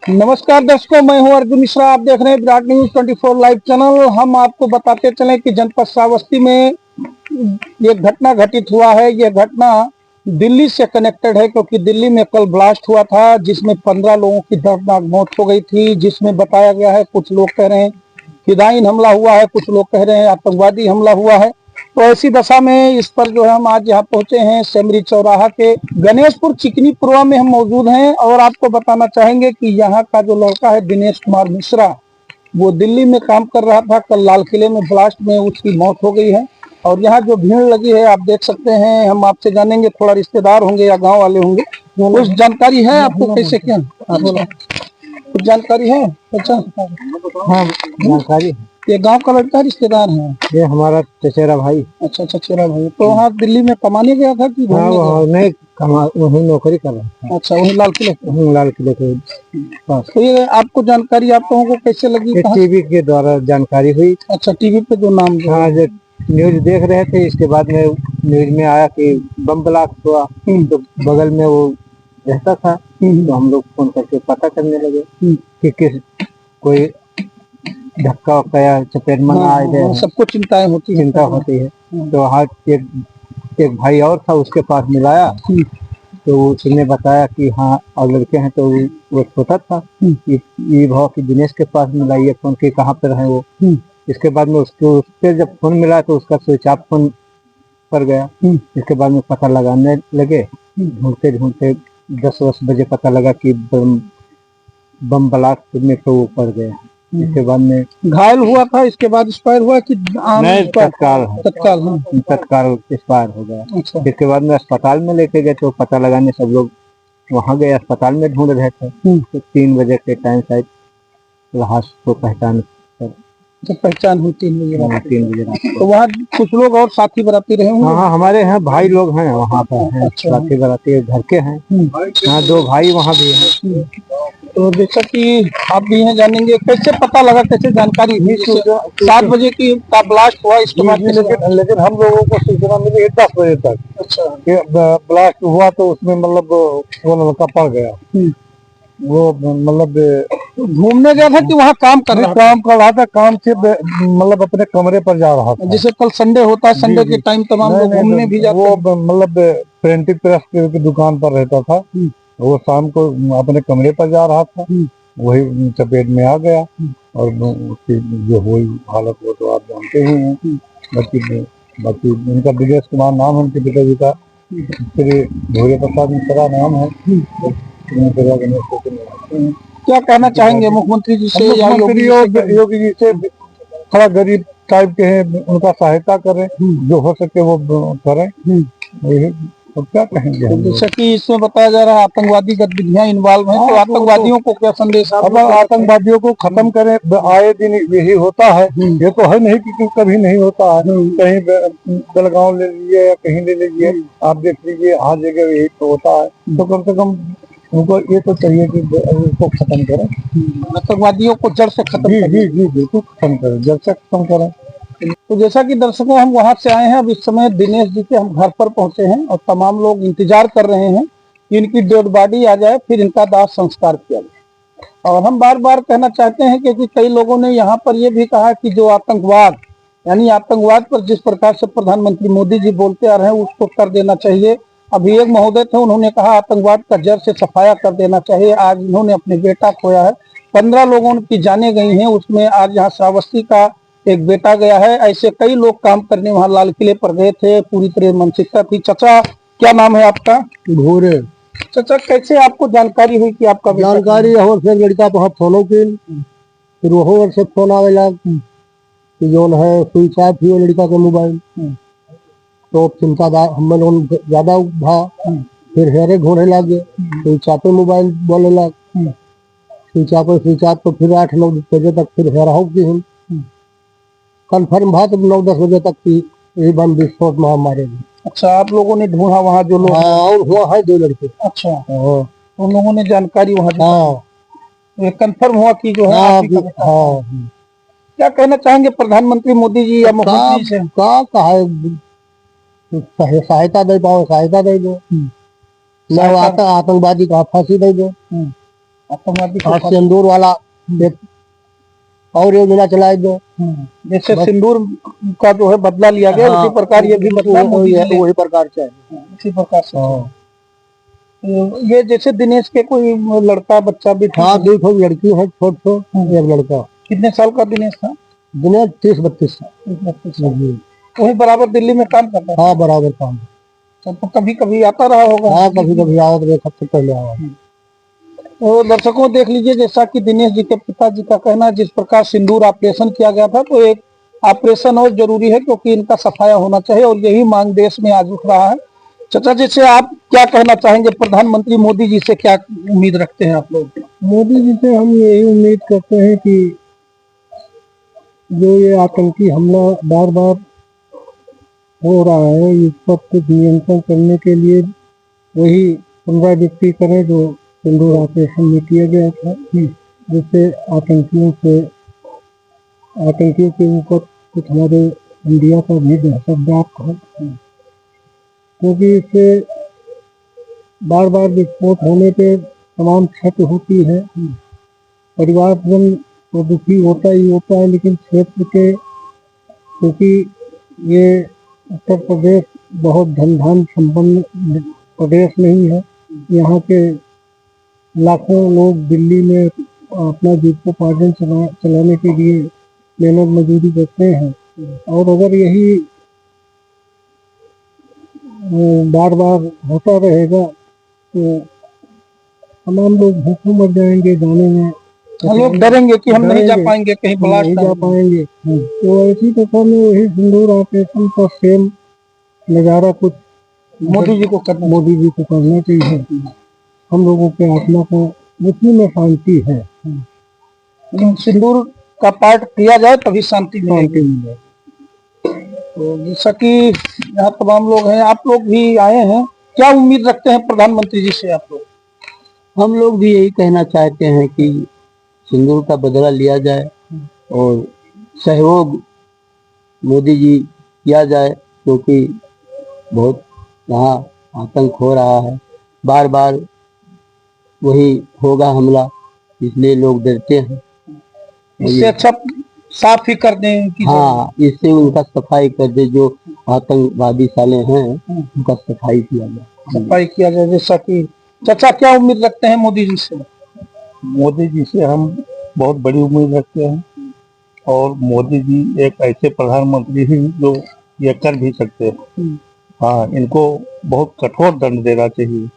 नमस्कार दर्शकों, मैं हूं अर्जुन मिश्रा। आप देख रहे हैं विराट न्यूज 24 लाइव चैनल। हम आपको बताते चलें कि जनपद श्रावस्ती में एक घटना घटित हुआ है। यह घटना दिल्ली से कनेक्टेड है, क्योंकि दिल्ली में कल ब्लास्ट हुआ था जिसमें 15 लोगों की दर्दनाक मौत हो गई थी। जिसमें बताया गया है, कुछ लोग कह रहे हैं फिदायीन हमला हुआ है, कुछ लोग कह रहे हैं आतंकवादी हमला हुआ है। तो ऐसी दशा में इस पर जो है हम आज यहाँ पहुंचे हैं सेमरी चौराहा के गणेशपुर चिकनीपुरवा में हम मौजूद हैं। और आपको बताना चाहेंगे कि यहाँ का जो लड़का है दिनेश कुमार मिश्रा, वो दिल्ली में काम कर रहा था। कल लाल किले में ब्लास्ट में उसकी मौत हो गई है। और यहाँ जो भीड़ लगी है आप देख सकते हैं। हम आपसे जानेंगे, थोड़ा रिश्तेदार होंगे या गाँव वाले होंगे, कुछ जानकारी है आपको कैसे क्या? कुछ जानकारी है? अच्छा, हाँ जानकारी है। ये गांव का लड़का रिश्तेदार है? ये हमारा चचेरा भाई। अच्छा, चचेरा भाई। तो वहाँ दिल्ली में कमाने गया था कि हाँ, वो नहीं वही नौकरी कर रहा था। अच्छा, वही लाल किले के पास। तो ये आपको जानकारी आप लोगों को कैसे लगी? टीवी के द्वारा जानकारी हुई। अच्छा, टीवी पे जो नाम हाँ, जो न्यूज देख रहे थे, इसके बाद में न्यूज में आया कि बम ब्लास्ट हुआ, तो बगल में वो रहता था। तो हम लोग फोन करके पता करने लगे कि किस कोई धक्का वक्का या चपेट में आए गए। सबको चिंता होती है। तो वहाँ एक भाई और था, उसके पास मिलाया तो उसने बताया कि हाँ और लड़के हैं। तो वो छोटा था, ये भाव कि दिनेश के पास मिलाइए फोन के कहाँ पर है वो। इसके बाद में उसको उससे जब फोन मिला तो उसका स्विच ऑफ फोन पर गया। इसके बाद में पता लगाने लगे, ढूंढते ढूंढते 10 बजे पता लगा कि बम ब्लास्ट में तो वो पड़ गया। इसके बाद में घायल हुआ था, इसके बाद एक्सपायर हुआ कि तत्काल एक्सपायर हो गया। अच्छा। इसके बाद में अस्पताल में लेके गए तो पता लगाने सब लोग वहाँ गए, अस्पताल में ढूंढ रहे थे। तो 3 बजे के टाइम शायद लाश को पहचान हुई 3 बजे। तो वहाँ कुछ लोग और साथी बराती रहे होंगे? हाँ, हमारे यहाँ भाई लोग हैं वहाँ पर हैं। अच्छा। साथी बराती घर के हैं। हाँ, 2 भाई वहाँ भी हैं। तो जैसा कि आप भी हैं, जानेंगे कैसे पता लगा, कैसे जानकारी हुई? 7 बजे की का ब्लास्ट हुआ, इसके बाद लेकिन हम लोगों को सूचना मिली 10 बजे तक। अच्छा, ब्लास्ट हुआ तो उसमें मतलब वो लड़का पड़ गया। वो मतलब घूमने गया था कि वहाँ काम कर रहा था? काम से मतलब अपने कमरे पर जा रहा था। जैसे कल संडे होता है, संडे के टाइम तमाम लोग घूमने भी जाते हैं। वो मतलब प्रिंटिंग प्रेस की दुकान पर रहता था। वो शाम को अपने कमरे पर जा रहा था, वही चपेट में आ गया। और उसकी जो हुई हालत वो तो आप जानते ही हैं। बाकी उनका दिनेश कुमार नाम है, उनके पिताजी का श्री भूरे प्रसाद मिश्रा नाम है। क्या कहना चाहेंगे मुख्यमंत्री जी से या योगी जी से? थोड़ा गरीब टाइप के हैं, उनका सहायता करें, जो हो सके वो करें। तो क्या कहेंगे? जैसा कि इसमें बताया जा रहा है आतंकवादी गतिविधियां इन्वॉल्व हैं, तो आतंकवादियों को क्या संदेश? अब आतंकवादियों को खत्म करें, आए दिन यही होता है। ये तो है नहीं कि कभी नहीं होता है। कहीं बेलगांव ले लीजिए या कहीं ले लीजिए, आप देख लीजिए, हर जगह यही तो होता है। तो कम से कम उनको ये तो चाहिए कि उसको खत्म करें, आतंकवादियों को जड़ से खत्म करें। जी बिल्कुल खत्म करें, जड़ से खत्म करें। तो जैसा कि दर्शकों हम वहां से आए हैं, अब इस समय दिनेश जी के हम घर पर पहुंचे हैं और तमाम लोग इंतजार कर रहे हैं कि इनकी डेड बॉडी आ जाए, फिर इनका दाह संस्कार किया जाए। और हम बार बार कहना चाहते हैं, क्योंकि कई लोगों ने यहाँ पर यह भी कहा कि जो आतंकवाद, यानी आतंकवाद पर जिस प्रकार से प्रधानमंत्री मोदी जी बोलते आ रहे हैं उसको कर देना चाहिए। अभी एक महोदय थे, उन्होंने कहा आतंकवाद का जड़ से सफाया कर देना चाहिए। आज इन्होंने अपने बेटा खोया है, 15 लोगों की जाने गई हैं, उसमें आज यहाँ श्रावस्ती का एक बेटा गया है। ऐसे कई लोग काम करने वहाँ लाल किले पर गए थे, पूरी तरह मानसिकता थी। चाचा, क्या नाम है आपका? भूरे। चाचा, कैसे आपको जानकारी हुई कि आपका जानकारी और फिर लड़का बहुत फोन की, फिर वो से फोन आवेला कि जो है स्विच ऑफ ही लड़का के मोबाइल। तो चिंतादार हम लोग ज्यादा भा, फिर हेरे घोड़े लगे, स्विच ऑफ मोबाइल बोले लग, स्विच ऑफ तो फिर 8-9 बजे तक फिर हेरा हो गई। कन्फर्म था तो 9-10 बजे तक की यही बम विस्फोट में हमारे। अच्छा, आप लोगों ने ढूंढा वहाँ जो लोग? हाँ, और हुआ है 2 लड़के। अच्छा, उन लोगों ने जानकारी वहाँ? हाँ, कन्फर्म हुआ कि जो है आप ही का? हाँ। क्या कहना चाहेंगे प्रधानमंत्री मोदी जी या मुख्यमंत्री जी से? क्या कहा, सहायता दे पाओ, सहायता दे दो। आतंकवादी का फांसी दे दो। आतंकवादी और को सिंदूर वाला एक और योजना चलाई दो। जैसे सिंदूर का जो है बदला लिया गया, उसी प्रकार ये भी बदला मोदी जी ने वही प्रकार से उसी प्रकार से तो ये जैसे दिनेश के कोई लड़का बच्चा भी था। हाँ, 2 लड़की है, छोट एक लड़का। कितने साल का दिनेश था? दिनेश 30-32 साल। 30-32 साल। वही बराबर दिल्ली में काम करता था। हाँ, बराबर काम। तो कभी कभी आता रहा होगा। हाँ, कभी कभी आओ तो 1 हफ्ते पहले आओ। तो दर्शकों देख लीजिए, जैसा कि दिनेश जी के पिताजी का कहना है, जिस प्रकार सिंदूर ऑपरेशन किया गया था, तो एक ऑपरेशन और जरूरी है क्योंकि इनका सफाया होना चाहिए और यही मांग देश में आज उठ रहा है। चाचा जी से आप क्या कहना चाहेंगे? प्रधानमंत्री मोदी जी से क्या उम्मीद रखते हैं आप लोग? मोदी जी से हम यही उम्मीद करते हैं कि जो ये आतंकी हमला बार बार हो रहा है, इस पर कुछ नियंत्रण करने के लिए वही पुनरावृत्ति करें जो सिंदूर ऑपरेशन में किया गया था, जिससे आतंकियों के ऊपर कुछ हमारे इंडिया का भी दहशत व्याप्त है, क्योंकि इससे बार बार विस्फोट होने पे तमाम क्षति होती है। परिवारजन तो दुखी होता ही होता है, लेकिन क्षेत्र के, क्योंकि ये उत्तर प्रदेश बहुत धन संपन्न प्रदेश नहीं है, यहाँ के लाखों लोग दिल्ली में अपना जीविकोपार्जन चलाने के लिए मेहनत मजदूरी करते हैं, और अगर यही बार बार होता रहेगा तो तमाम लोग भूखे मर जाएंगे जाने में। लोग डरेंगे कि हम नहीं जा पाएंगे, कहीं ब्लास्ट नहीं जा पाएंगे। तो ऐसी दफा में वही सिंदूर ऑपरेशन का सेम नजारा कुछ मोदी जी को करना चाहिए। हम लोगों के आत्मा को उसी में शांति है। लेकिन सिंदूर का पाठ किया जाए तभी शांति मिलेगी। तो जैसा कि यहाँ तमाम लोग हैं, आप लोग भी आए हैं, क्या उम्मीद रखते हैं प्रधानमंत्री जी से आप लोग? हम लोग भी यही कहना चाहते हैं कि सिंदूर का बदला लिया जाए और सहयोग मोदी जी किया जाए, क्योंकि बहुत यहाँ आतंक हो रहा है, बार बार वही होगा हमला, इसलिए लोग डरते हैं। इससे अच्छा साफ ही कर दें कि हाँ, इससे उनका सफाई कर दे, जो आतंकवादी साले हैं उनका सफाई किया जाए। जैसा कि चाचा क्या उम्मीद रखते हैं मोदी जी से? मोदी जी से हम बहुत बड़ी उम्मीद रखते हैं, और मोदी जी एक ऐसे प्रधानमंत्री ही जो ये कर भी सकते हैं। हाँ, इनको बहुत कठोर दंड देना चाहिए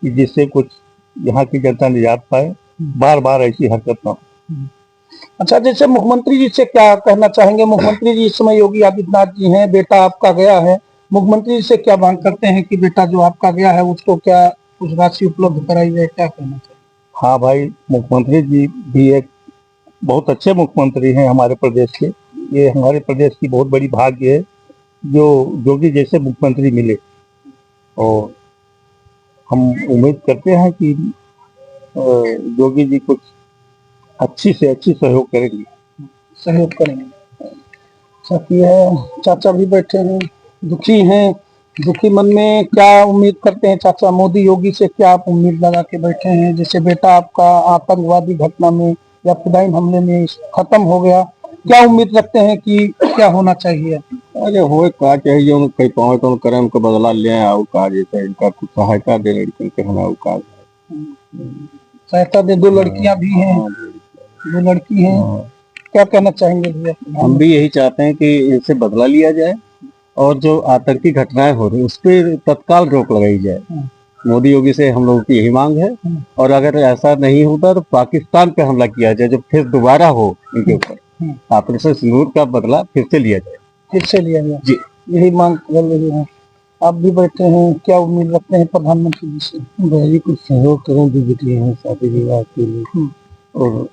कि जिससे कुछ यहाँ की जनता निजात पाए, बार बार ऐसी हरकत ना हो। अच्छा, जैसे मुख्यमंत्री जी से क्या कहना चाहेंगे? मुख्यमंत्री जी इस समय योगी आदित्यनाथ जी हैं, बेटा आपका गया है, मुख्यमंत्री जी से क्या मांग करते हैं कि बेटा जो आपका गया है उसको क्या कुछ राशि उपलब्ध कराई जाए, क्या कहना चाहिए? हाँ भाई, मुख्यमंत्री जी भी एक बहुत अच्छे मुख्यमंत्री हैं हमारे प्रदेश के। ये हमारे प्रदेश की बहुत बड़ी भाग्य है जो योगी जैसे मुख्यमंत्री मिले, और हम उम्मीद करते हैं कि योगी जी कुछ अच्छी से अच्छी सहयोग करेंगे। साथी है, चाचा भी बैठे हैं, दुखी हैं, दुखी मन में क्या उम्मीद करते हैं चाचा? मोदी योगी से क्या आप उम्मीद लगा के बैठे हैं? जैसे बेटा आपका आतंकवादी घटना में या फिदाइन हमले में खत्म हो गया, क्या उम्मीद रखते हैं कि क्या होना चाहिए? अरे हो का चाहिए जो कई पाँव तो करे उनका बदला ले आया का, जैसे इनका कुछ सहायता दे लड़कियों के हमें का सहायता दे। 2 लड़कियां भी हैं, 2 लड़की हैं, क्या कहना चाहेंगे भैया? हम भी यही चाहते हैं कि इनसे बदला लिया जाए और जो आतंकी घटनाएं हो रही उस पर तत्काल रोक लगाई जाए। मोदी योगी से हम लोगों की यही मांग है, और अगर ऐसा नहीं होता तो पाकिस्तान पे हमला किया जाए, जो फिर दोबारा हो इनके ऊपर ऑपरेशन सिंदूर का बदला फिर से लिया जाए। जी, यही मांग कर रहे हैं। आप भी बैठे हैं, क्या उम्मीद रखते हैं प्रधानमंत्री जी से? भाई कुछ सहयोग करें, जो बेटी हैं शादी विवाह के लिए, और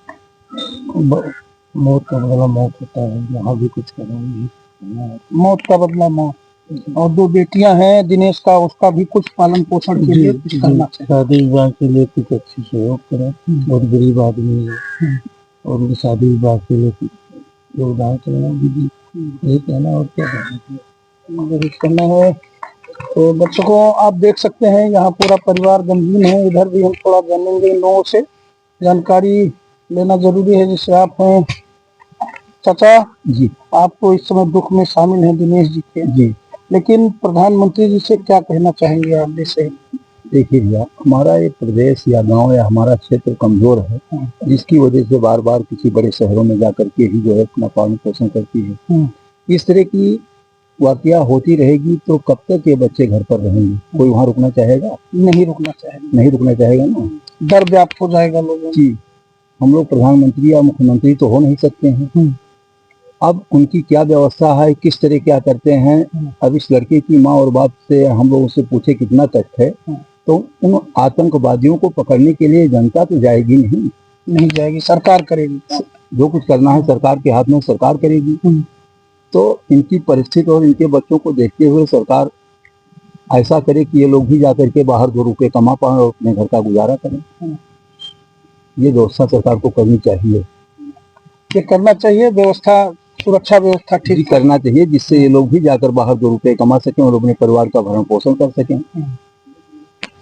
मौत का बदला मौत होता है, यहाँ भी कुछ करेंगे। मौत का बदला मौत। और 2 बेटियां हैं दिनेश का, उसका भी कुछ पालन पोषण के लिए कुछ करना चाहिए। शादी विवाह के लिए कुछ अच्छी सहयोग करें, बहुत गरीब आदमी है, और उनकी शादी विवाह के लिए योगदान करें दीदी, यही कहना और क्या कहना है। तो दर्शकों आप देख सकते हैं यहाँ पूरा परिवार गमगीन है। इधर भी हम थोड़ा जानेंगे इन लोगों से जानकारी लेना जरूरी है। जिससे आप हैं चाचा जी आपको इस समय दुख में शामिल हैं दिनेश जी के, जी। लेकिन प्रधानमंत्री जी से क्या कहना चाहेंगे आप जैसे? देखिए भैया, हमारा ये प्रदेश या गांव या हमारा क्षेत्र कमजोर है, जिसकी वजह से बार बार किसी बड़े शहरों में जाकर के ही जो है अपना पालन पोषण करती है। इस तरह की वाकया होती रहेगी तो कब तक ये बच्चे घर पर रहेंगे? कोई वहाँ रुकना चाहेगा? नहीं रुकना चाहेंगे, नहीं रुकना चाहेगा ना। डर व्याप्त हो जाएगा लोगों में। जी, हम लोग प्रधानमंत्री या मुख्यमंत्री तो हो नहीं सकते हैं। अब उनकी क्या व्यवस्था है, किस तरह क्या करते हैं, अब इस लड़के की माँ और बाप से हम लोग उससे पूछे कितना तथ्य है, तो उन आतंकवादियों को पकड़ने के लिए जनता तो जाएगी नहीं जाएगी, सरकार करेगी। जो कुछ करना है सरकार के हाथ में, सरकार करेगी। तो इनकी परिस्थिति और इनके बच्चों को देखते हुए सरकार ऐसा करे कि ये लोग भी जाकर के बाहर 2 रुपये कमा पाए और अपने घर का गुजारा करें। ये व्यवस्था सरकार को करनी चाहिए। ये करना चाहिए व्यवस्था, सुरक्षा व्यवस्था ठीक करना चाहिए, जिससे ये लोग भी जाकर बाहर 2 रुपये कमा सकें और अपने परिवार का भरण पोषण कर सकें।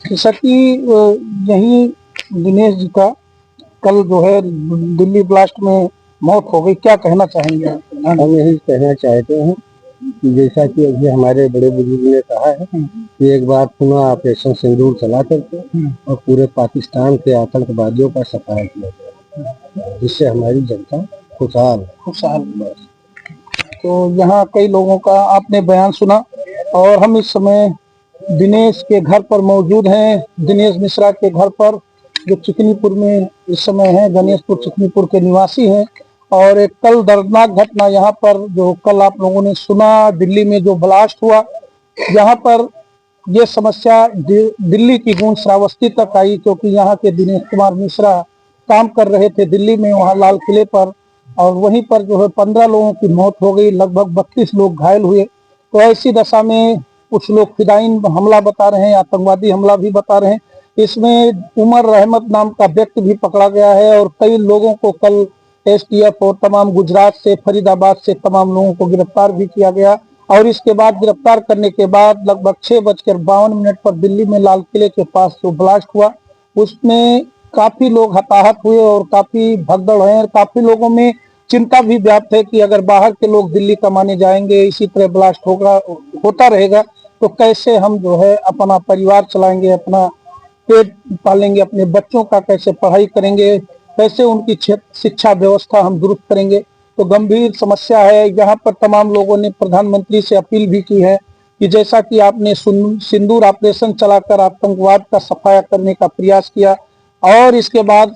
जैसा कि यही दिनेश जी का कल जो है दिल्ली ब्लास्ट में मौत हो गई, क्या कहना चाहेंगे आप? हम यही कहना चाहते हैं कि जैसा कि अभी हमारे बड़े बुजुर्ग ने कहा है कि एक बार पुनः ऑपरेशन सिंदूर चला करके और पूरे पाकिस्तान के आतंकवादियों का सफाया किया गया, जिससे हमारी जनता खुशहाल। तो यहाँ कई लोगों का आपने बयान सुना और हम इस समय दिनेश के घर पर मौजूद हैं, दिनेश मिश्रा के घर पर, जो चिकनीपुर में इस समय है, गणेशपुर चिकनीपुर के निवासी हैं। और एक कल दर्दनाक घटना यहाँ पर जो कल आप लोगों ने सुना, दिल्ली में जो ब्लास्ट हुआ, यहाँ पर ये समस्या दिल्ली की गूंज श्रावस्ती तक आई, क्योंकि यहाँ के दिनेश कुमार मिश्रा काम कर रहे थे दिल्ली में, वहाँ लाल किले पर, और वहीं पर जो है 15 लोगों की मौत हो गई, लगभग 32 लोग घायल हुए। तो ऐसी दशा में कुछ लोग फिदाइन हमला बता रहे हैं, आतंकवादी हमला भी बता रहे हैं। इसमें उमर रहमत नाम का व्यक्ति भी पकड़ा गया है और कई लोगों को कल एसटीएफ और तमाम गुजरात से, फरीदाबाद से तमाम लोगों को गिरफ्तार भी किया गया। और इसके बाद गिरफ्तार करने के बाद लगभग 6:52 पर दिल्ली में लाल किले के पास जो ब्लास्ट हुआ, उसमें काफी लोग हताहत हुए और काफी भगदड़ है। काफी लोगों में चिंता भी व्याप्त है कि अगर बाहर के लोग दिल्ली कमाने जाएंगे, इसी तरह ब्लास्ट होता रहेगा, तो कैसे हम जो है अपना परिवार चलाएंगे, अपना पेट पालेंगे, अपने बच्चों का कैसे पढ़ाई करेंगे, कैसे उनकी शिक्षा व्यवस्था हम दुरुस्त करेंगे। तो गंभीर समस्या है। यहाँ पर तमाम लोगों ने प्रधानमंत्री से अपील भी की है कि जैसा कि आपने सिंदूर ऑपरेशन चलाकर आतंकवाद का सफाया करने का प्रयास किया, और इसके बाद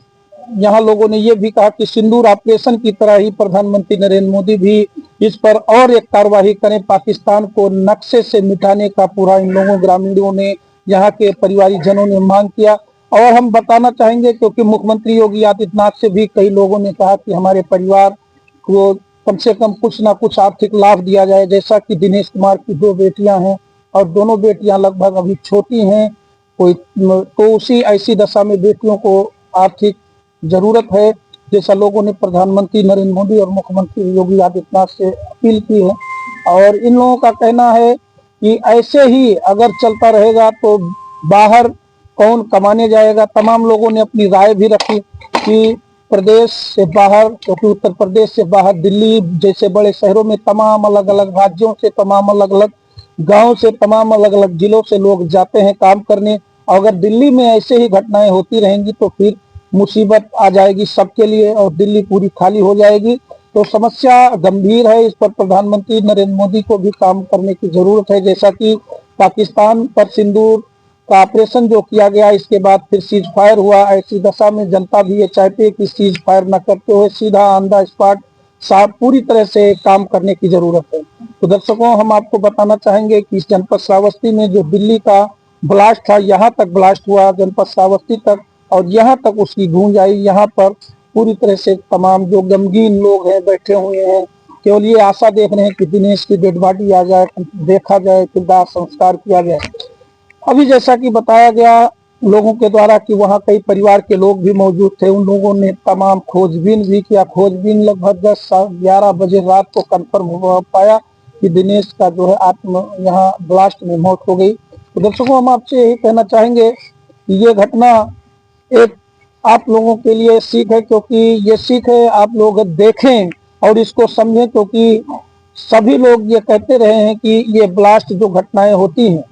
यहाँ लोगों ने ये भी कहा कि सिंदूर ऑपरेशन की तरह ही प्रधानमंत्री नरेंद्र मोदी भी इस पर और एक कार्यवाही करें, पाकिस्तान को नक्शे से मिटाने का पूरा इन लोगों ग्रामीणों ने, यहाँ के परिवारिक जनों ने मांग किया। और हम बताना चाहेंगे क्योंकि मुख्यमंत्री योगी आदित्यनाथ से भी कई लोगों ने कहा कि हमारे परिवार को कम से कम कुछ ना कुछ आर्थिक लाभ दिया जाए, जैसा कि दिनेश कुमार की 2 बेटियां हैं और दोनों बेटियां लगभग अभी छोटी हैं, कोई तो उसी ऐसी दशा में बेटियों को आर्थिक जरूरत है, जैसा लोगों ने प्रधानमंत्री नरेंद्र मोदी और मुख्यमंत्री योगी आदित्यनाथ से अपील की है। और इन लोगों का कहना है कि ऐसे ही अगर चलता रहेगा तो बाहर कौन कमाने जाएगा। तमाम लोगों ने अपनी राय भी रखी कि प्रदेश से बाहर, क्योंकि उत्तर प्रदेश से बाहर दिल्ली जैसे बड़े शहरों में तमाम अलग अलग राज्यों से, तमाम अलग अलग गांव से, तमाम अलग अलग जिलों से लोग जाते हैं काम करने। अगर दिल्ली में ऐसे ही घटनाएं होती रहेंगी तो फिर मुसीबत आ जाएगी सबके लिए और दिल्ली पूरी खाली हो जाएगी। तो समस्या गंभीर है, इस पर प्रधानमंत्री नरेंद्र मोदी को भी काम करने की जरूरत है। जैसा कि पाकिस्तान पर सिंदूर का ऑपरेशन जो किया गया, इसके बाद फिर सीज फायर हुआ, ऐसी दशा में जनता भी ये चाहती है कि सीज फायर न करते हुए सीधा ऑन द स्पॉट साफ पूरी तरह से काम करने की जरूरत है। तो दर्शकों, हम आपको बताना चाहेंगे कि इस जनपद श्रावस्ती में जो दिल्ली का ब्लास्ट था, यहाँ तक ब्लास्ट हुआ जनपद श्रावस्ती तक, और यहाँ तक उसकी गूंज आई। यहाँ पर पूरी तरह से तमाम जो गमगीन लोग हैं बैठे हुए हैं, केवल ये आशा देख रहे हैं कि दिनेश की डेड बॉडी आ जाए, देखा जाए, फिर दाह संस्कार किया जाए। अभी जैसा कि बताया गया लोगों के द्वारा कि वहाँ कई परिवार के लोग भी मौजूद थे, उन लोगों ने तमाम खोजबीन भी किया। खोजबीन लगभग 10-11 बजे रात को कंफर्म हो पाया कि दिनेश का जो है यहाँ ब्लास्ट में मौत हो गई। तो दर्शकों, हम आपसे यही कहना चाहेंगे कि ये घटना एक आप लोगों के लिए सीख है, क्योंकि ये सीख है आप लोग देखें और इसको समझें, क्योंकि सभी लोग ये कहते रहे हैं कि ये ब्लास्ट जो घटनाएं होती हैं,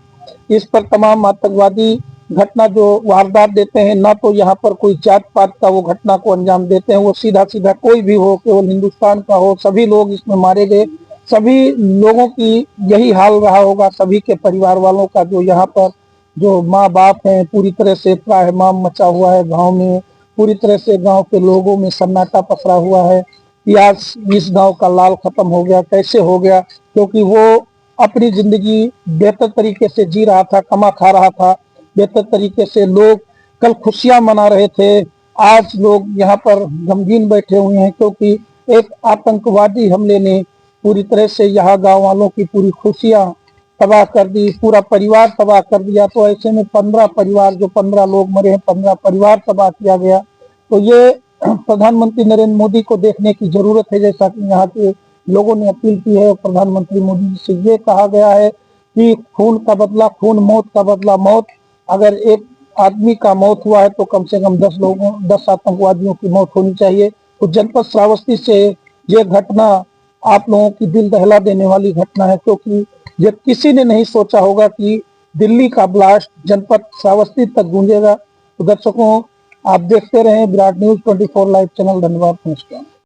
इस पर तमाम आतंकवादी घटना जो वारदात देते हैं, ना तो यहाँ पर कोई जात पात का वो घटना को अंजाम देते हैं, वो सीधा सीधा कोई भी हो, केवल हिंदुस्तान का हो, सभी लोग इसमें मारे गए। सभी लोगों की यही हाल रहा होगा, सभी के परिवार वालों का, जो यहाँ पर जो माँ बाप हैं, पूरी तरह से त्राहिमाम मचा हुआ है गांव में, पूरी तरह से गांव के लोगों में सन्नाटा पसरा हुआ है कि आज इस गांव का लाल खत्म हो गया। कैसे हो गया? क्योंकि वो अपनी जिंदगी बेहतर तरीके से जी रहा था, कमा खा रहा था, बेहतर तरीके से लोग कल खुशियां मना रहे थे, आज लोग यहाँ पर गमगीन बैठे हुए हैं, क्योंकि एक आतंकवादी हमले ने पूरी तरह से यहाँ गांव वालों की पूरी खुशियां तबाह कर दी, पूरा परिवार तबाह कर दिया। तो ऐसे में 15 परिवार, जो 15 लोग मरे हैं, 15 परिवार तबाह किया गया। तो ये प्रधानमंत्री नरेंद्र मोदी को देखने की जरूरत है, जैसा कि यहाँ के लोगों ने अपील की है। प्रधानमंत्री मोदी जी से ये कहा गया है कि खून का बदला खून, मौत का बदला मौत। अगर एक आदमी का मौत हुआ है तो कम से कम 10 आतंकवादियों की मौत होनी चाहिए। तो जनपद श्रावस्ती से ये घटना आप लोगों की दिल दहला देने वाली घटना है, क्योंकि ये किसी ने नहीं सोचा होगा कि दिल्ली का ब्लास्ट जनपद श्रावस्ती तक गूंजेगा। तो दर्शकों, आप देखते रहें विराट न्यूज 24 लाइव चैनल। धन्यवाद, नमस्कार।